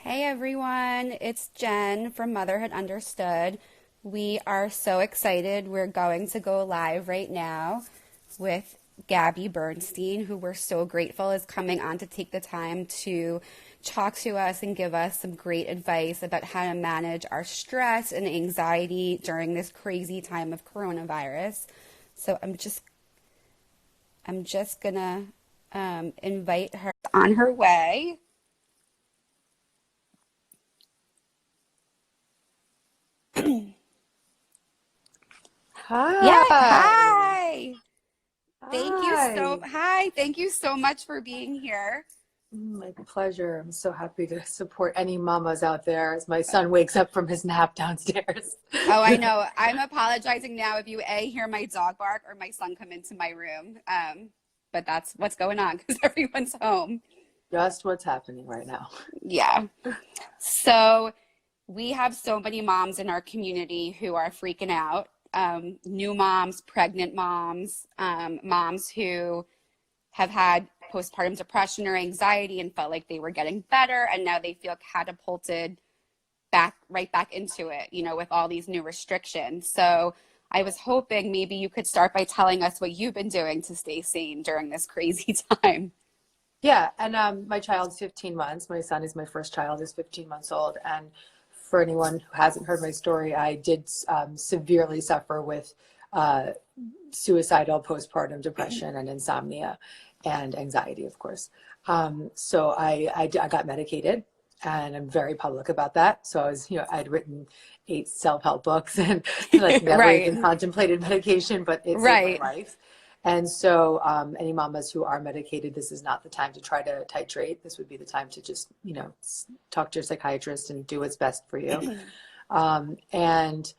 Hey everyone, it's Jen from Motherhood Understood. We are so excited. We're going to go live right now with Gabby Bernstein, who we're so grateful is coming on to take the time to talk to us and give us some great advice about how to manage our stress and anxiety during this crazy time of coronavirus. So I'm just gonna invite her on her way. Yeah, Hi. hi. Hi. Thank you so much for being here. My pleasure. I'm so happy to support any mamas out there as my son wakes up from his nap downstairs. Oh, I know. I'm apologizing now if you hear my dog bark or my son come into my room. But that's what's going on because everyone's home. Just what's happening right now. Yeah. So we have so many moms in our community who are freaking out. New moms, pregnant moms, moms who have had postpartum depression or anxiety and felt like they were getting better, and now they feel catapulted right back into it, with all these new restrictions. So I was hoping maybe you could start by telling us what you've been doing to stay sane during this crazy time. Yeah, and my child's 15 months. My son is my first child, is 15 months old. And for anyone who hasn't heard my story, I did severely suffer with uh, suicidal postpartum depression and insomnia and anxiety, of course. So I got medicated, and I'm very public about that. So I'd written 8 self-help books and like never Right, even contemplated medication, but it saved my right. life. And so any mamas who are medicated, this is not the time to try to titrate. This would be the time to just, talk to your psychiatrist and do what's best for you. And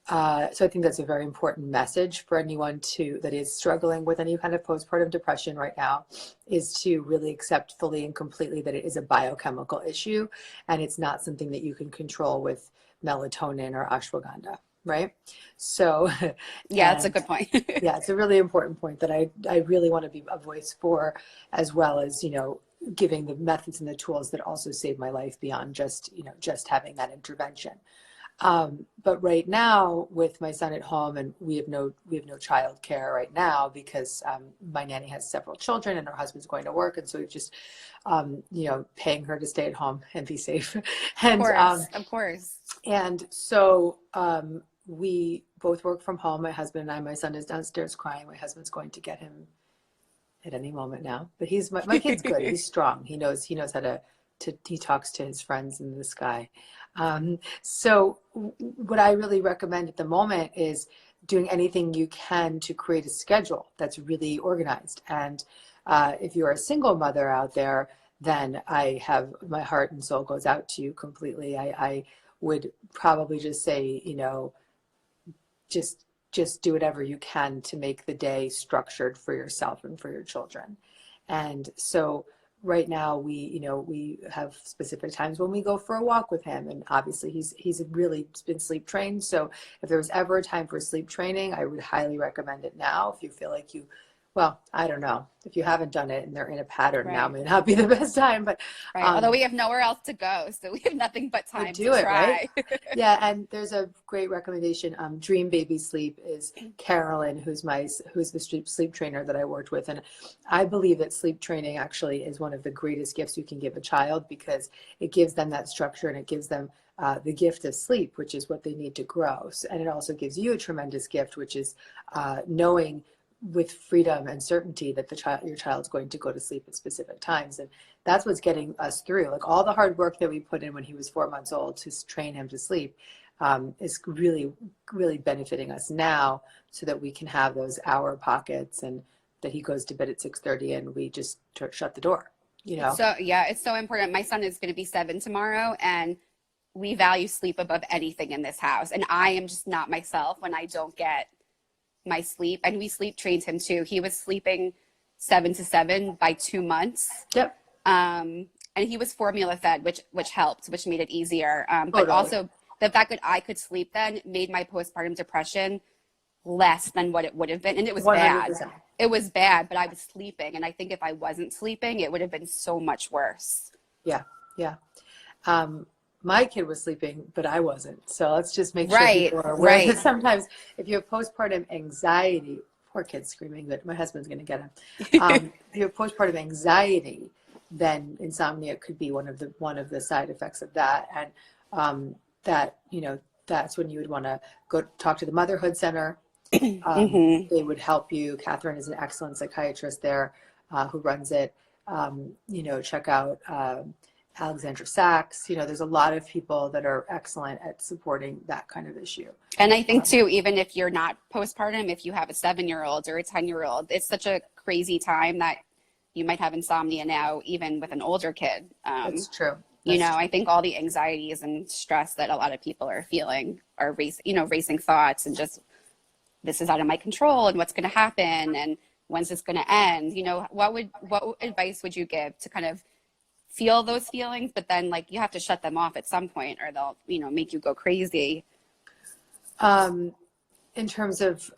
so I think that's a very important message for anyone that is struggling with any kind of postpartum depression right now, is to really accept fully and completely that it is a biochemical issue and it's not something that you can control with melatonin or ashwagandha, right? So, Yeah, that's a and good point. yeah, it's a really important point that I really want to be a voice for, as well as, giving the methods and the tools that also saved my life beyond just having that intervention. But right now, with my son at home, and we have no child care right now because my nanny has several children and her husband's going to work, and so we've just paying her to stay at home and be safe. Of and course, of course. and so we both work from home. My husband and I. My son is downstairs crying. My husband's going to get him at any moment now. But he's my kid's good. He's strong. He knows how to he talks to his friends in the sky. So what I really recommend at the moment is doing anything you can to create a schedule that's really organized. And if you're a single mother out there, then I have my heart and soul goes out to you completely. I would probably just say, just do whatever you can to make the day structured for yourself and for your children. And so right now we have specific times when we go for a walk with him, and obviously he's really been sleep trained. So if there was ever a time for sleep training, I would highly recommend it now. If you feel like well, I don't know, if you haven't done it and they're in a pattern, now Right, may not be the best time, but right. Although um we have nowhere else to go, so we have nothing but to time to do it, right? try. Yeah, and there's a great recommendation. Dream Baby Sleep is Carolyn, who's the sleep trainer that I worked with, and I believe that sleep training actually is one of the greatest gifts you can give a child, because it gives them that structure and it gives them the gift of sleep, which is what they need to grow. And it also gives you a tremendous gift, which is knowing with freedom and certainty that your child's going to go to sleep at specific times. And that's what's getting us through. Like all the hard work that we put in when he was 4 months old to train him to sleep is really, really benefiting us now, so that we can have those hour pockets, and that he goes to bed at 6:30 and we just shut the door, It's so important. My son is going to be 7 tomorrow, and we value sleep above anything in this house. And I am just not myself when I don't get my sleep. And we sleep trained him too. He was sleeping 7 to 7 by 2 months. Yep. And he was formula fed, which helped, which made it easier. But Totally. also the fact that I could sleep then made my postpartum depression less than what it would have been. And it was bad. 100%. It was bad, but I was sleeping. And I think if I wasn't sleeping, it would have been so much worse. Yeah. Yeah. My kid was sleeping, but I wasn't. So let's just make sure Right, people are aware right. that sometimes if you have postpartum anxiety, poor kid's screaming, but my husband's going to get him. If you have postpartum anxiety, then insomnia could be one of the side effects of that. And that, that's when you would want to go talk to the Motherhood Center. Mm-hmm. They would help you. Catherine is an excellent psychiatrist there who runs it. Check out Alexandra Sachs. There's a lot of people that are excellent at supporting that kind of issue. And I think too, even if you're not postpartum, if you have a 7-year-old or a 10-year-old, it's such a crazy time that you might have insomnia now, even with an older kid. That's true. I think all the anxieties and stress that a lot of people are feeling are racing thoughts and just, this is out of my control and what's going to happen and when's this going to end? What advice would you give to kind of feel those feelings, but then like you have to shut them off at some point or they'll, make you go crazy? In terms of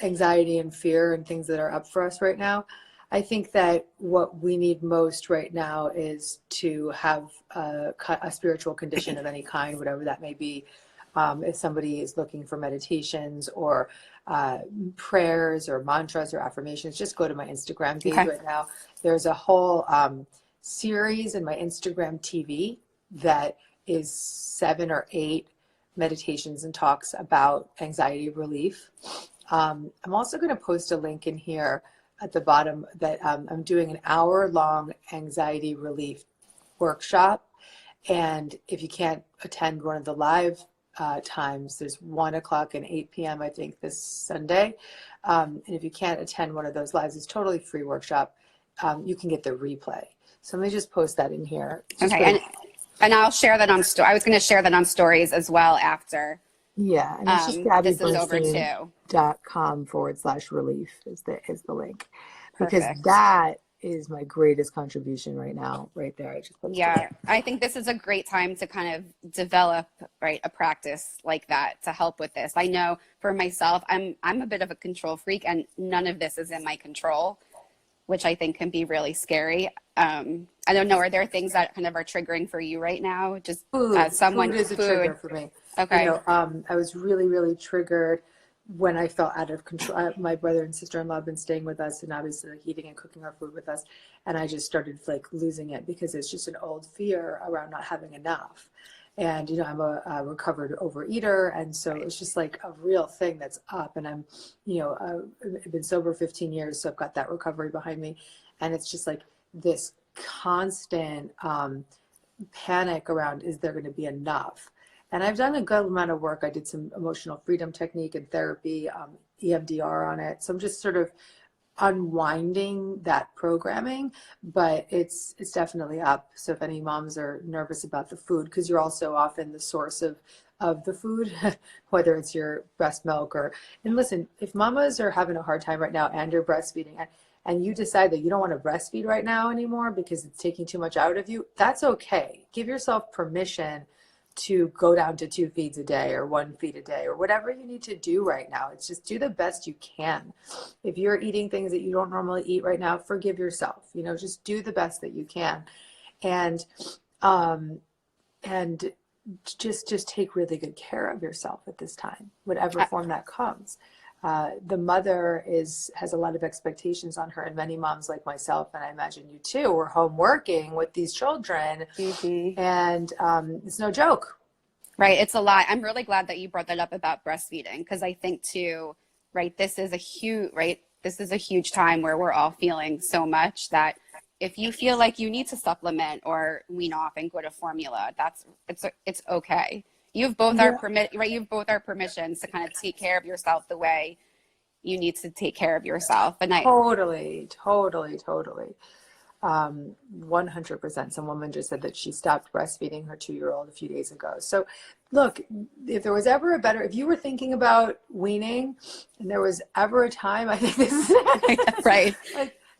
anxiety and fear and things that are up for us right now, I think that what we need most right now is to have a spiritual condition of any kind, whatever that may be. If somebody is looking for meditations or prayers or mantras or affirmations, just go to my Instagram page right now. There's a whole series in my Instagram TV that is 7 or 8 meditations and talks about anxiety relief. I'm also going to post a link in here at the bottom that I'm doing an hour-long anxiety relief workshop. And if you can't attend one of the live times, there's 1 o'clock and 8 p.m. I think this Sunday. And if you can't attend one of those lives, it's totally free workshop. You can get the replay. So let me just post that in here. Okay, and I'll share that on I was going to share that on stories as well after. Yeah, and it's just GabbyBernstein.com/relief is the link. Because that is my greatest contribution right now, right there. I just posted it. I think this is a great time to kind of develop a practice like that to help with this. I know for myself, I'm a bit of a control freak and none of this is in my control, which I think can be really scary. I don't know, are there things that kind of are triggering for you right now? Just food is a trigger for me. Okay. I was really, really triggered when I felt out of control. My brother and sister-in-law have been staying with us and obviously like eating and cooking our food with us. And I just started like losing it because it's just an old fear around not having enough. And, I'm a recovered overeater. And so it's just like a real thing that's up. And I'm, I've been sober 15 years. So I've got that recovery behind me. And it's just like this constant panic around, is there going to be enough? And I've done a good amount of work. I did some emotional freedom technique and therapy, EMDR on it. So I'm just sort of unwinding that programming, but it's definitely up. So if any moms are nervous about the food, because you're also often the source of the food, whether it's your breast milk and listen, if mamas are having a hard time right now and you're breastfeeding and you decide that you don't want to breastfeed right now anymore because it's taking too much out of you, that's okay. Give yourself permission to go down to 2 feeds a day or 1 feed a day or whatever you need to do right now. It's just do the best you can. If you're eating things that you don't normally eat right now, forgive yourself. Just do the best that you can. And just take really good care of yourself at this time, whatever form that comes. The mother has a lot of expectations on her, and many moms like myself, and I imagine you too, were home working with these children, and it's no joke. Right, it's a lot. I'm really glad that you brought that up about breastfeeding because I think too, this is a huge time where we're all feeling so much that if you feel like you need to supplement or wean off and go to formula, it's okay. You've both our you've both our permissions to kind of take care of yourself the way you need to take care of yourself. And totally. 100%. Some woman just said that she stopped breastfeeding her 2-year-old a few days ago. So look, if there was ever if you were thinking about weaning and there was ever a time, I think this is right.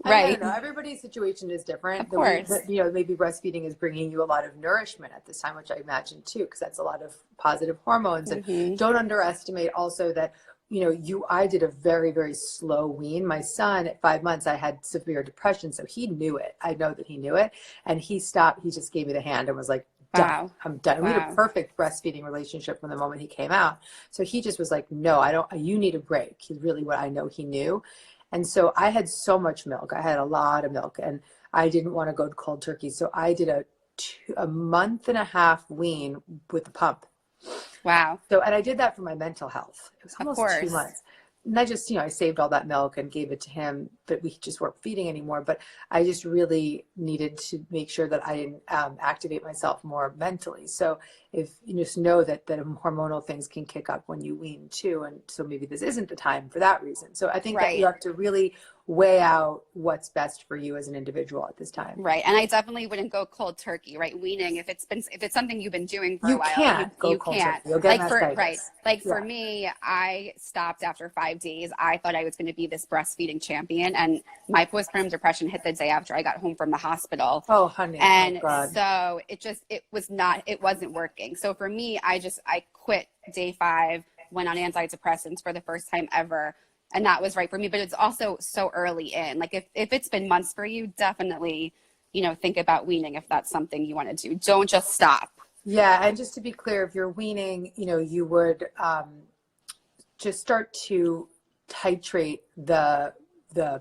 I don't know. Everybody's situation is different. Of course. Maybe breastfeeding is bringing you a lot of nourishment at this time, which I imagine too, because that's a lot of positive hormones. And don't underestimate also that I did a very, very slow wean. My son at 5 months, I had severe depression. So he knew it. I know that he knew it. And he stopped. He just gave me the hand and was like, done. Wow. I'm done. And we had a Wow. perfect breastfeeding relationship from the moment he came out. So he just was like, no, I don't, you need a break. He's really what I know he knew. And so I had so much milk. I had a lot of milk and I didn't want to go cold turkey. So I did a month and a half wean with the pump. Wow. So, and I did that for my mental health. It was Of almost course. 2 months. And I just, I saved all that milk and gave it to him, but we just weren't feeding anymore. But I just really needed to make sure that I didn't activate myself more mentally. So if you just know that hormonal things can kick up when you wean too. And so maybe this isn't the time for that reason. So I think that you Right. have to really weigh out what's best for you as an individual at this time. Right. And I definitely wouldn't go cold turkey, right? Weaning, if it's something you've been doing for a You while, can't go you cold can't. turkey. You'll get mastitis. Right. Like for Yeah. me, I stopped after 5 days. I thought I was going to be this breastfeeding champion, and my postpartum depression hit the day after I got home from the hospital. Oh, honey. And Oh, God. so it wasn't working. So for me, I quit day 5, went on antidepressants for the first time ever. And that was right for me, but it's also so early in. Like if it's been months for you, definitely, think about weaning if that's something you want to do. Don't just stop. Yeah, and just to be clear, if you're weaning, you would just start to titrate the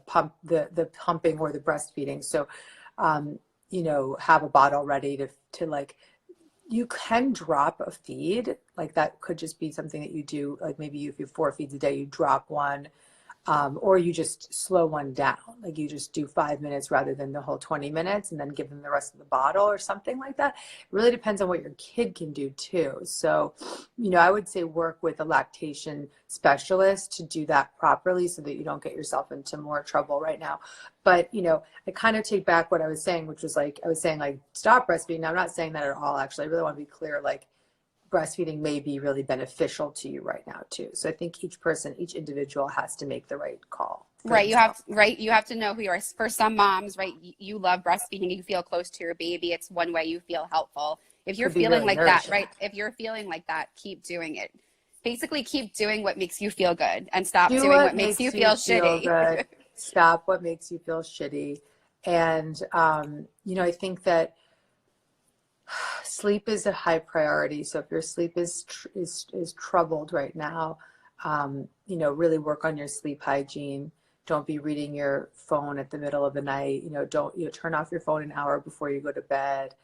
pumping or the breastfeeding. So, have a bottle ready to like. You can drop a feed, like that could just be something that you do. Like maybe if you have 4 feeds a day, you drop one. Or you just slow one down, like you just do 5 minutes rather than the whole 20 minutes and then give them the rest of the bottle or something like that. It really depends on what your kid can do too. So, I would say work with a lactation specialist to do that properly so that you don't get yourself into more trouble right now. But, I kind of take back what I was saying, which was like, I was saying like, stop breastfeeding. Now, I'm not saying that at all, actually. I really want to be clear, like, breastfeeding may be really beneficial to you right now too. So I think each individual has to make the right call. Right. You have to know who you are. For some moms, right, you love breastfeeding, you feel close to your baby. It's one way you feel helpful. If you're feeling like that, right, if you're feeling like that, keep doing it. Basically, keep doing what makes you feel good and stop doing what makes you feel shitty. Good. Stop what makes you feel shitty. And, I think that sleep is a high priority. So if your sleep is troubled right now, really work on your sleep hygiene. Don't be reading your phone at the middle of the night. Don't turn off your phone an hour before you go to bed.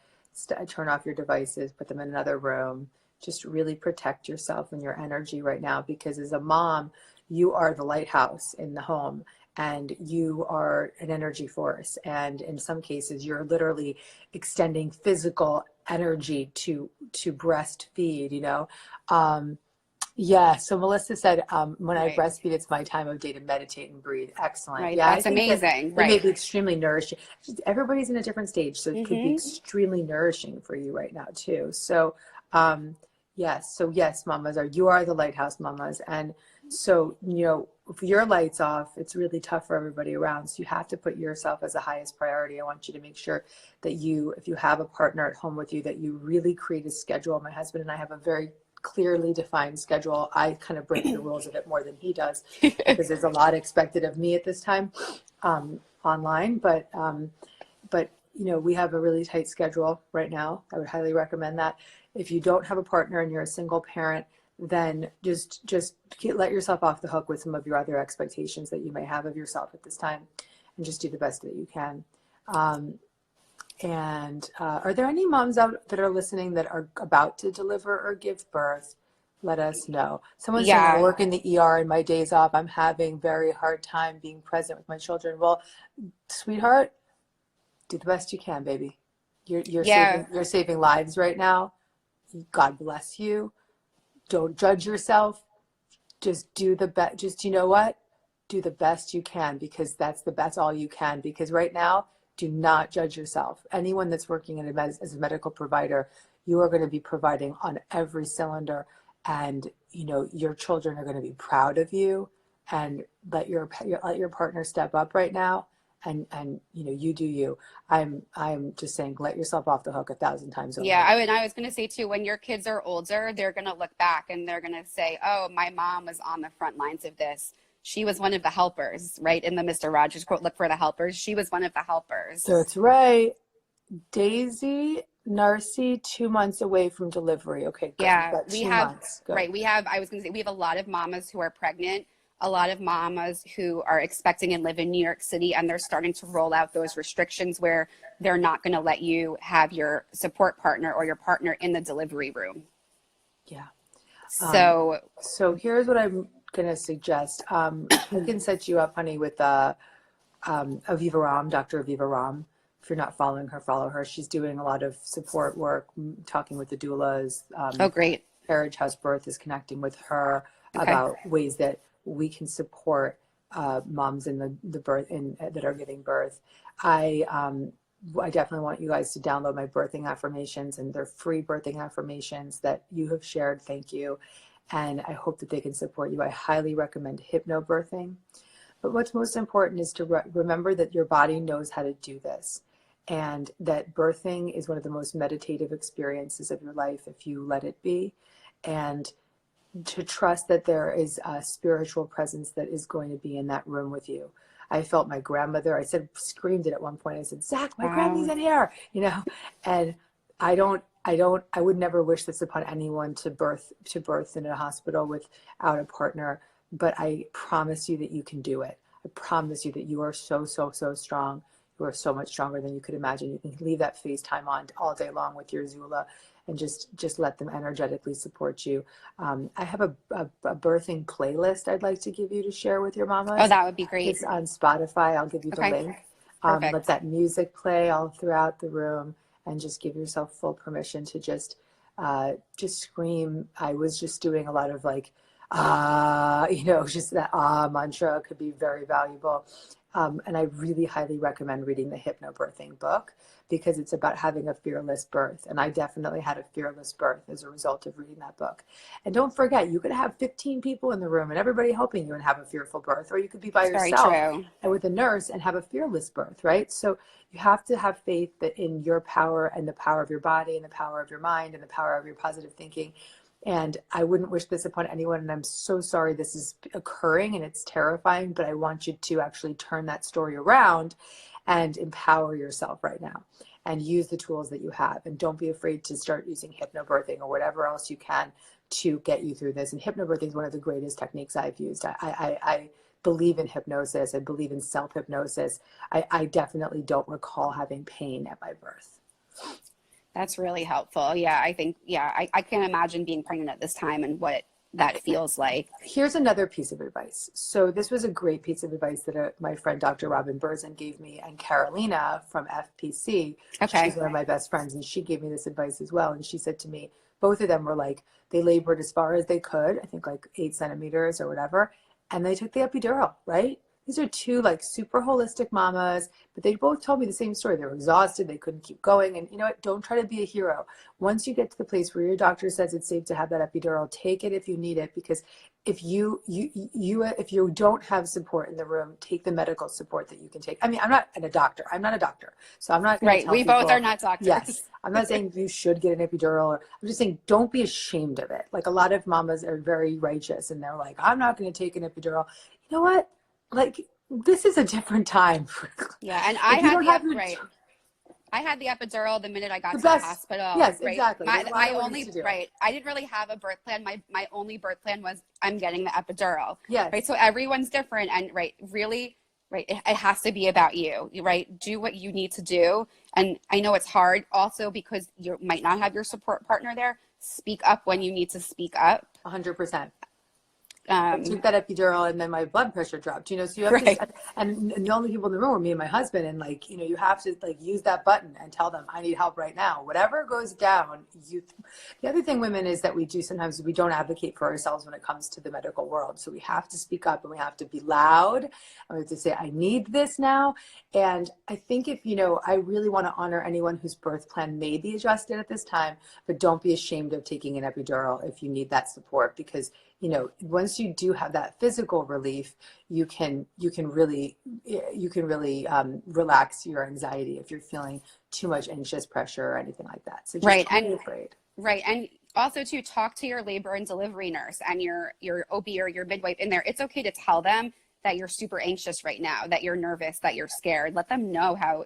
Turn off your devices, put them in another room. Just really protect yourself and your energy right now, because as a mom, you are the lighthouse in the home. And you are an energy force. And in some cases, you're literally extending physical energy to breastfeed, Yeah. So Melissa said, when I breastfeed, it's my time of day to meditate and breathe. Excellent. Right. Yeah. That's amazing. It may be extremely nourishing. Everybody's in a different stage. So it could be extremely nourishing for you right now too. So, yes. So yes, mamas you are the lighthouse mamas. And so, if your light's off, it's really tough for everybody around. So you have to put yourself as the highest priority. I want you to make sure that if you have a partner at home with you, that you really create a schedule. My husband and I have a very clearly defined schedule. I kind of break the rules of it more than he does, because there's a lot expected of me at this time online. But we have a really tight schedule right now. I would highly recommend that. If you don't have a partner and you're a single parent, then just let yourself off the hook with some of your other expectations that you may have of yourself at this time, and just do the best that you can. And are there any moms out that are listening that are about to deliver or give birth? Let us know. Someone's saying, I work in the ER and my days off. I'm having very hard time being present with my children. Well, sweetheart, do the best you can, baby. You're saving lives right now. God bless you. Don't judge yourself. Just do the best. Just, do the best you can, because that's all you can. Because right now, do not judge yourself. Anyone that's working as a medical provider, you are going to be providing on every cylinder, and your children are going to be proud of you. And let your partner step up right now and you know, you do you. I'm just saying, let yourself off the hook 1,000 times over. Yeah, I was going to say too, when your kids are older, they're going to look back and they're going to say, oh, my mom was on the front lines of this. She was one of the helpers, right? In the Mr. Rogers quote, look for the helpers. She was one of the helpers. That's right. Daisy, Narcy, 2 months away from delivery. Okay, good. Yeah, Got we 2 months. Good. right. I was going to say, we have a lot of mamas who are pregnant, a lot of mamas who are expecting and live in New York City, and they're starting to roll out those restrictions where they're not going to let you have your support partner or your partner in the delivery room. Yeah. So, So here's what I'm going to suggest. I can set you up, honey, with Aviva Ram, Dr. Aviva Ram. If you're not following her, follow her. She's doing a lot of support work, talking with the doulas. oh, great. Carriage House Birth is connecting with her Okay. about ways that we can support moms in the birth that are giving birth. I definitely want you guys to download my birthing affirmations, and they're free birthing affirmations that you have shared. Thank you. And I hope that they can support you. I highly recommend hypnobirthing. But what's most important is to remember that your body knows how to do this, and that birthing is one of the most meditative experiences of your life if you let it be, and to trust that there is a spiritual presence that is going to be in that room with you. I felt my grandmother, screamed it at one point. I said, Zach, my Grammy's in here, you know, and I would never wish this upon anyone to birth in a hospital without a partner. But I promise you that you can do it. I promise you that you are so, so, so strong. You are so much stronger than you could imagine. You can leave that FaceTime on all day long with your Zula and just let them energetically support you. I have a birthing playlist I'd like to give you to share with your mamas. Oh, that would be great. It's on Spotify. I'll give you the link. Let that music play all throughout the room, and just give yourself full permission to just scream. I was just doing a lot of just that mantra could be very valuable. And I really highly recommend reading the Hypnobirthing book, because it's about having a fearless birth. And I definitely had a fearless birth as a result of reading that book. And don't forget, you could have 15 people in the room and everybody helping you and have a fearful birth, or you could be by yourself and with a nurse and have a fearless birth, right? So you have to have faith that in your power and the power of your body and the power of your mind and the power of your positive thinking. And I wouldn't wish this upon anyone. And I'm so sorry this is occurring and it's terrifying, but I want you to actually turn that story around and empower yourself right now and use the tools that you have. And don't be afraid to start using hypnobirthing or whatever else you can to get you through this. And hypnobirthing is one of the greatest techniques I've used. I believe in hypnosis. I believe in self-hypnosis. I definitely don't recall having pain at my birth. That's really helpful. Yeah, I think, I can't imagine being pregnant at this time and what that feels like. Here's another piece of advice. So this was a great piece of advice that my friend Dr. Robin Berzin gave me, and Carolina from FPC. Okay. She's one of my best friends, and she gave me this advice as well. And she said to me, both of them were they labored as far as they could, I think 8 centimeters or whatever, and they took the epidural, right? These are two super holistic mamas, but they both told me the same story. They were exhausted. They couldn't keep going. And you know what? Don't try to be a hero. Once you get to the place where your doctor says it's safe to have that epidural, take it if you need it, because if you don't have support in the room, take the medical support that you can take. I mean, I'm not a doctor. So I'm not going to tell we people, both are not doctors. Yes. I'm not saying you should get an epidural. I'm just saying don't be ashamed of it. A lot of mamas are very righteous and they're like, I'm not going to take an epidural. You know what? This is a different time. Yeah, and I had the epidural the minute I got to the hospital. Yes, right? exactly. I didn't really have a birth plan. My only birth plan was I'm getting the epidural. Yes. Right. So everyone's different, and really, it has to be about you, right? Do what you need to do. And I know it's hard also because you might not have your support partner there. Speak up when you need to speak up. 100%. I took that epidural and then my blood pressure dropped, so you have to, and the only people in the room were me and my husband, and you have to use that button and tell them I need help right now. Whatever goes down, the other thing, women, is that we don't advocate for ourselves when it comes to the medical world. So we have to speak up and we have to be loud and we have to say, I need this now. And I think I really want to honor anyone whose birth plan may be adjusted at this time, but don't be ashamed of taking an epidural if you need that support, because once you do have that physical relief, you can really relax your anxiety if you're feeling too much anxious pressure or anything like that. So just Right. don't be afraid. Right. And also to talk to your labor and delivery nurse and your OB or your midwife in there. It's okay to tell them that you're super anxious right now, that you're nervous, that you're scared. Let them know how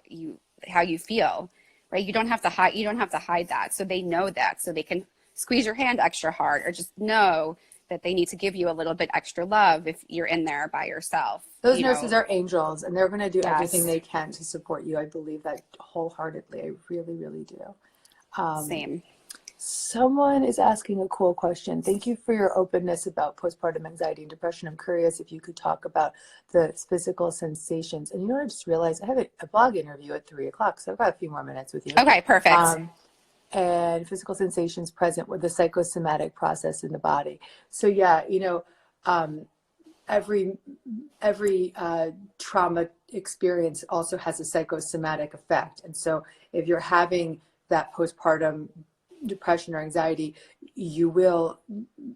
you feel. Right. You don't have to hide that. So they know that, so they can squeeze your hand extra hard, or just know that they need to give you a little bit extra love if you're in there by yourself. Those nurses are angels, and they're going to do everything Yes. they can to support you. I believe that wholeheartedly. I really, really do. Same. Someone is asking a cool question. Thank you for your openness about postpartum anxiety and depression. I'm curious if you could talk about the physical sensations. And I just realized I have a blog interview at 3:00, so I've got a few more minutes with you. Okay, perfect. And physical sensations present with the psychosomatic process in the body. So yeah, every trauma experience also has a psychosomatic effect. And so if you're having that postpartum depression or anxiety, you will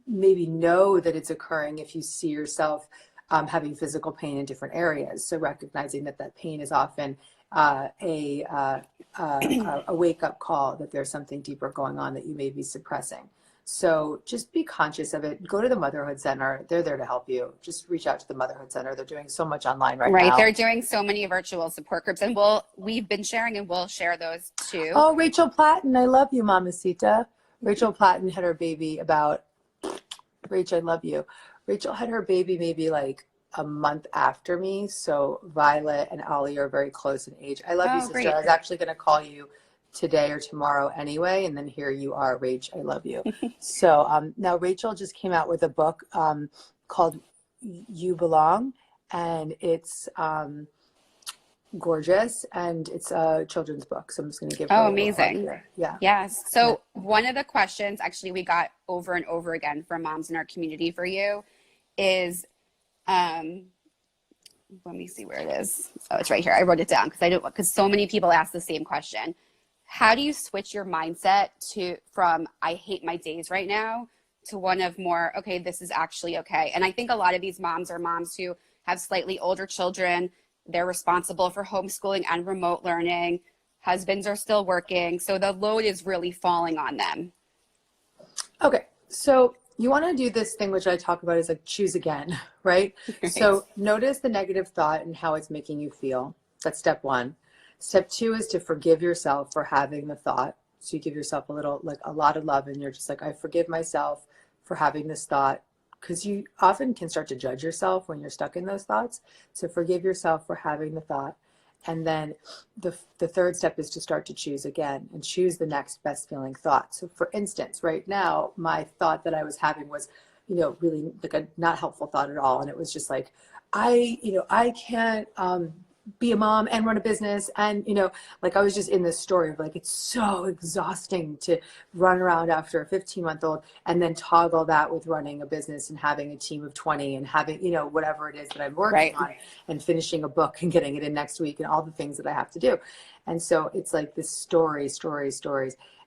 maybe know that it's occurring if you see yourself having physical pain in different areas. So recognizing that pain is often a wake-up call that there's something deeper going on that you may be suppressing. So just be conscious of it. Go to the Motherhood Center. They're there to help you. Just reach out to the Motherhood Center. They're doing so much online right now. They're doing so many virtual support groups, and we've been sharing, and we'll share those too. Oh, Rachel Platten, I love you, Mamacita. Rachel Platten had her baby Rachel, I love you. Rachel had her baby maybe like a month after me. So Violet and Ollie are very close in age. I love you, sister. Great. I was actually going to call you today or tomorrow anyway, and then here you are, Rach. I love you. So now Rachel just came out with a book called You Belong, and it's gorgeous, and it's a children's book. So I'm just going to give her a amazing. here. Yeah. Yes. So one of the questions actually we got over and over again from moms in our community for you is, let me see where it is. Oh, it's right here. I wrote it down because so many people ask the same question. How do you switch your mindset from I hate my days right now to one of more, okay, this is actually okay? And I think a lot of these moms are moms who have slightly older children. They're responsible for homeschooling and remote learning. Husbands are still working. So the load is really falling on them. Okay. So you want to do this thing, which I talk about is like choose again, right? So notice the negative thought and how it's making you feel. That's step one. Step two is to forgive yourself for having the thought. So you give yourself a lot of love, and you're just like, I forgive myself for having this thought, because you often can start to judge yourself when you're stuck in those thoughts. So forgive yourself for having the thought. And then the third step is to start to choose again and choose the next best feeling thought. So for instance, right now, my thought that I was having was, really like a not helpful thought at all. And it was just like, I can't be a mom and run a business. And, like I was just in this story of like, it's so exhausting to run around after a 15-month-old and then toggle that with running a business and having a team of 20 and having, whatever it is that I'm working on, and finishing a book and getting it in next week and all the things that I have to do. And so it's like this stories.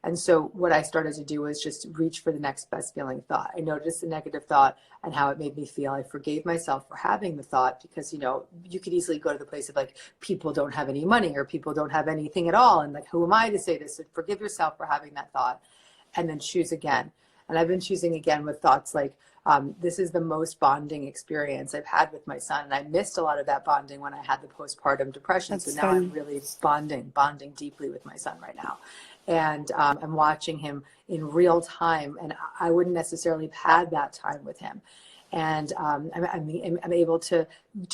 And so what I started to do was just reach for the next best feeling thought. I noticed the negative thought and how it made me feel. I forgave myself for having the thought, because, you could easily go to the place of like, people don't have any money or people don't have anything at all. And like, who am I to say this? So forgive yourself for having that thought, and then choose again. And I've been choosing again with thoughts like, this is the most bonding experience I've had with my son. And I missed a lot of that bonding when I had the postpartum depression. So now I'm really bonding deeply with my son right now. And I'm watching him in real time, and I wouldn't necessarily have had that time with him. And I'm able to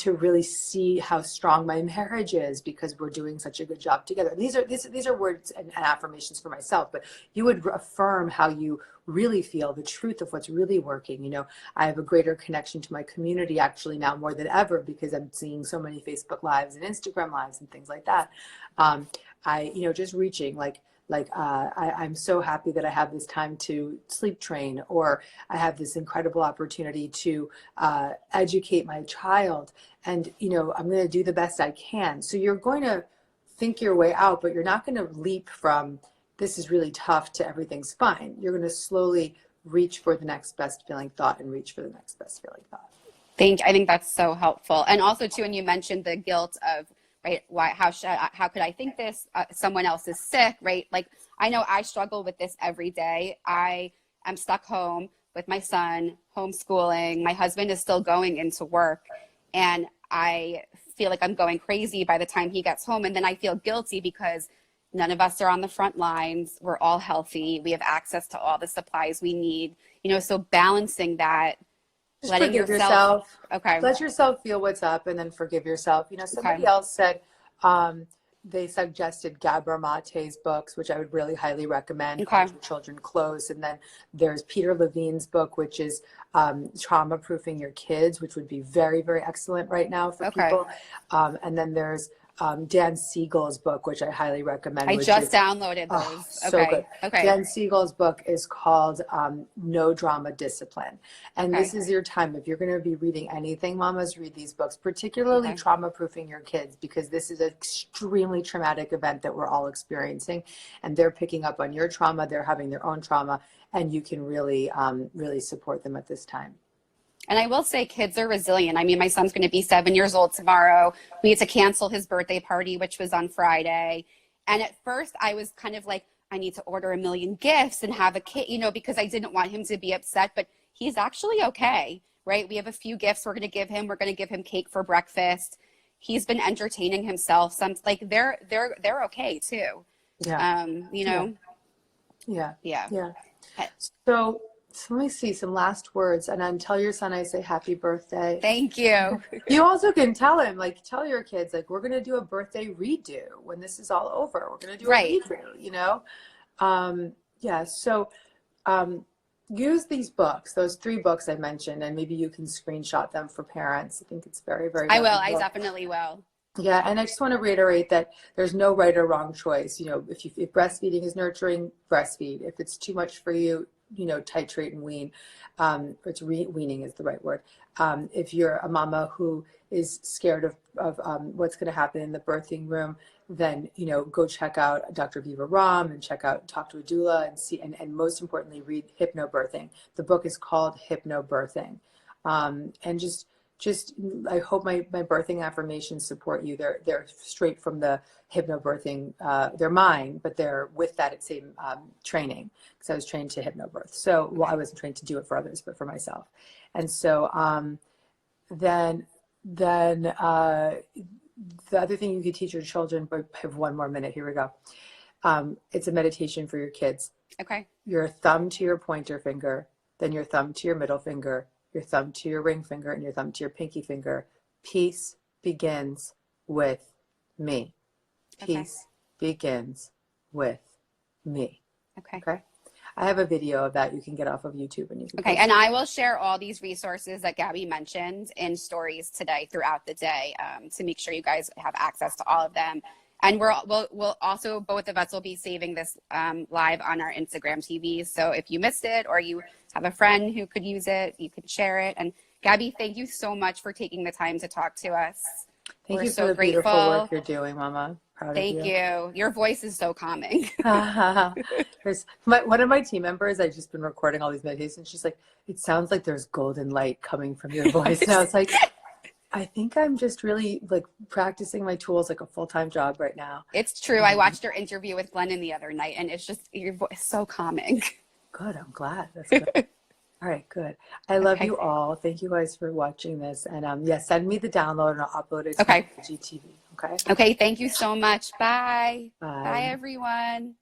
really see how strong my marriage is, because we're doing such a good job together. And these are words and affirmations for myself, but you would affirm how you really feel, the truth of what's really working. I have a greater connection to my community actually now more than ever, because I'm seeing so many Facebook Lives and Instagram Lives and things like that. Just reaching I'm so happy that I have this time to sleep train, or I have this incredible opportunity to educate my child, and I'm going to do the best I can. So you're going to think your way out, but you're not going to leap from this is really tough to everything's fine. You're going to slowly reach for the next best feeling thought and reach for the next best feeling thought. I think that's so helpful. And also too, when you mentioned the guilt of, right, how could I think this? Someone else is sick, right? Like, I know I struggle with this every day. I am stuck home with my son, homeschooling. My husband is still going into work, and I feel like I'm going crazy by the time he gets home. And then I feel guilty because none of us are on the front lines. We're all healthy. We have access to all the supplies we need, so balancing that. Just forgive yourself. Okay. Let yourself feel what's up and then forgive yourself. Somebody else said they suggested Gabor Mate's books, which I would really highly recommend. Okay. Hold Your Children Close. And then there's Peter Levine's book, which is Trauma Proofing Your Kids, which would be very, very excellent right now for people. And then there's Dan Siegel's book, which I highly recommend. I just downloaded those. So good. Okay. Dan Siegel's book is called No Drama Discipline. And this is your time. If you're going to be reading anything, mamas, read these books, particularly Trauma Proofing Your Kids, because this is an extremely traumatic event that we're all experiencing. And they're picking up on your trauma. They're having their own trauma. And you can really, really support them at this time. And I will say kids are resilient. I mean, my son's going to be 7 years old tomorrow. We had to cancel his birthday party, which was on Friday. And at first I was kind of like, I need to order 1 million gifts and have a kid, because I didn't want him to be upset, but he's actually okay, right? We have a few gifts we're going to give him. We're going to give him cake for breakfast. He's been entertaining himself. They're okay too. Yeah. Yeah. So let me see some last words, and then tell your son I say happy birthday. Thank you. You also can tell him, tell your kids, we're going to do a birthday redo when this is all over. We're going to do a redo, So use these books, those 3 books I mentioned, and maybe you can screenshot them for parents. I think it's very, very I will. I definitely will. Yeah, and I just want to reiterate that there's no right or wrong choice. If breastfeeding is nurturing, breastfeed. If it's too much for you, titrate and wean. Weaning is the right word. If you're a mama who is scared of what's going to happen in the birthing room, then, go check out Dr. Viva Ram and talk to a doula and see, and most importantly, read Hypnobirthing. The book is called Hypnobirthing. And just I hope my birthing affirmations support you. They're straight from the hypnobirthing. They're mine, but they're with that same training, because I was trained to hypnobirth. So, I wasn't trained to do it for others, but for myself. And so then the other thing you could teach your children, but I have 1 more minute. Here we go. It's a meditation for your kids. Okay. Your thumb to your pointer finger, then your thumb to your middle finger, your thumb to your ring finger, and your thumb to your pinky finger. Peace begins with me. Peace begins with me. Okay. I have a video of that you can get off of YouTube, and you can. Okay, and I will share all these resources that Gabby mentioned in stories today throughout the day, to make sure you guys have access to all of them. And we'll also, both of us will be saving this live on our Instagram TV. So if you missed it, or you have a friend who could use it, you can share it. And Gabby, thank you so much for taking the time to talk to us. Thank you for the beautiful work you're doing, Mama. Proud of you. Thank you. Your voice is so calming. There's one of my team members, I've just been recording all these meditations. She's like, it sounds like there's golden light coming from your voice. And I was like, I think I'm just really practicing my tools like a full-time job right now. It's true. I watched your interview with Glennon the other night, and it's just, your voice is so calming. Good. I'm glad. That's good. All right, good. I love you all. Thank you guys for watching this. And send me the download and I'll upload it to GTV. Okay. Okay. Thank you so much. Bye. Bye. Bye, everyone.